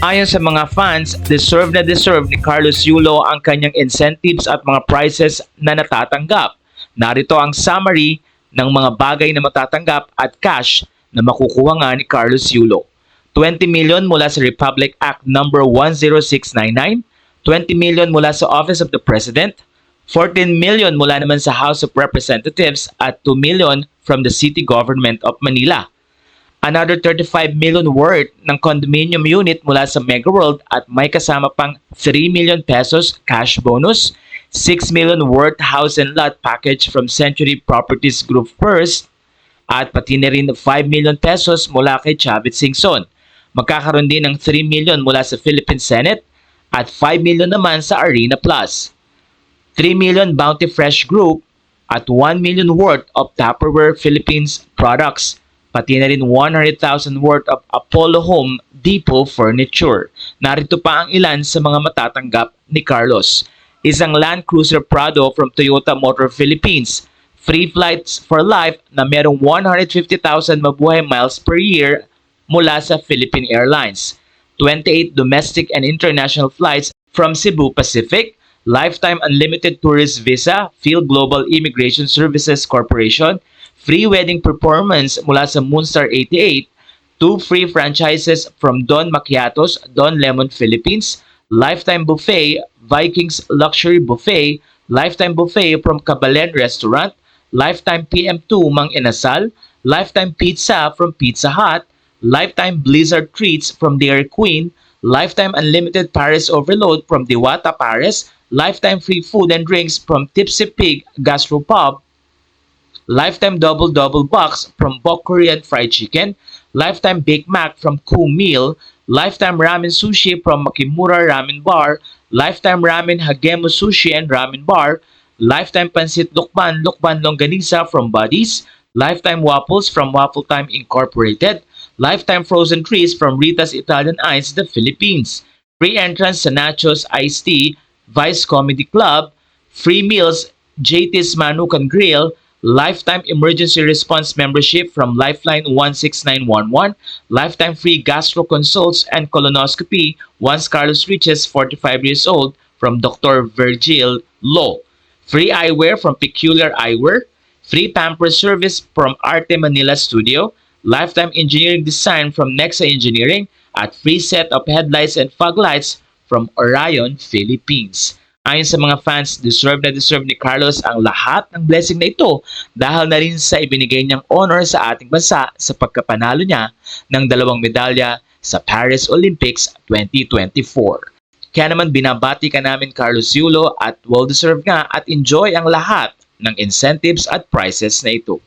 Ayon sa mga fans, deserve na deserve ni Carlos Yulo ang kanyang incentives at mga prizes na natatanggap. Narito ang summary ng mga bagay na matatanggap at cash na makukuha nga ni Carlos Yulo. 20 million mula sa Republic Act No. 10699, 20 million mula sa Office of the President, 14 million mula naman sa House of Representatives at 2 million from the City Government of Manila. Another 35 million worth ng condominium unit mula sa Mega World at may kasama pang 3 million pesos cash bonus, 6 million worth house and lot package from Century Properties Group First, at pati na rin 5 million pesos mula kay Chavit Singson. Magkakaroon din ng 3 million mula sa Philippine Senate at 5 million naman sa Arena Plus. 3 million Bounty Fresh Group at 1 million worth of Tupperware Philippines products. Pati na rin 100,000 worth of Apollo Home Depot furniture. Narito pa ang ilan sa mga matatanggap ni Carlos. Isang Land Cruiser Prado from Toyota Motor Philippines. Free flights for life na merong 150,000 mabuhay miles per year mula sa Philippine Airlines. 28 domestic and international flights from Cebu Pacific. Lifetime unlimited tourist visa, Phil Global Immigration Services Corporation. Free wedding performance mula sa Moonstar 88, 2 free franchises from Don Macchiatos, Don Lemon Philippines, Lifetime Buffet, Vikings Luxury Buffet, Lifetime Buffet from Kabalen Restaurant, Lifetime PM2 Mang Inasal, Lifetime Pizza from Pizza Hut, Lifetime Blizzard Treats from Dairy Queen, Lifetime Unlimited Paris Overload from Diwata Paris, Lifetime Free Food and Drinks from Tipsy Pig Gastropub, Lifetime Double Double Box from Bok Korean Fried Chicken, Lifetime Bake Mac from Cool Meal, Lifetime Ramen Sushi from Makimura Ramen Bar, Lifetime Ramen Hagemo Sushi and Ramen Bar, Lifetime Pansit Lukban Lukban Longganisa from Buddies, Lifetime Waffles from Waffle Time Incorporated, Lifetime Frozen Trees from Rita's Italian Ice, the Philippines, free entrance sa Nachos Iced Tea, Vice Comedy Club, free meals, JT's Manukan Grill, Lifetime Emergency Response Membership from Lifeline 16911, Lifetime Free Gastro Consults and Colonoscopy once Carlos reaches 45 years old from Dr. Virgil Lo, free eyewear from Peculiar Eyewear, free pamper service from Arte Manila Studio, Lifetime Engineering Design from Nexa Engineering, at free set of headlights and fog lights from Orion Philippines. Ayon sa mga fans, deserve na deserve ni Carlos ang lahat ng blessing na ito dahil na rin sa ibinigay niyang honor sa ating bansa sa pagkapanalo niya ng 2 medalya sa Paris Olympics 2024. Kaya naman binabati ka namin Carlos Yulo at well deserved nga at enjoy ang lahat ng incentives at prizes na ito.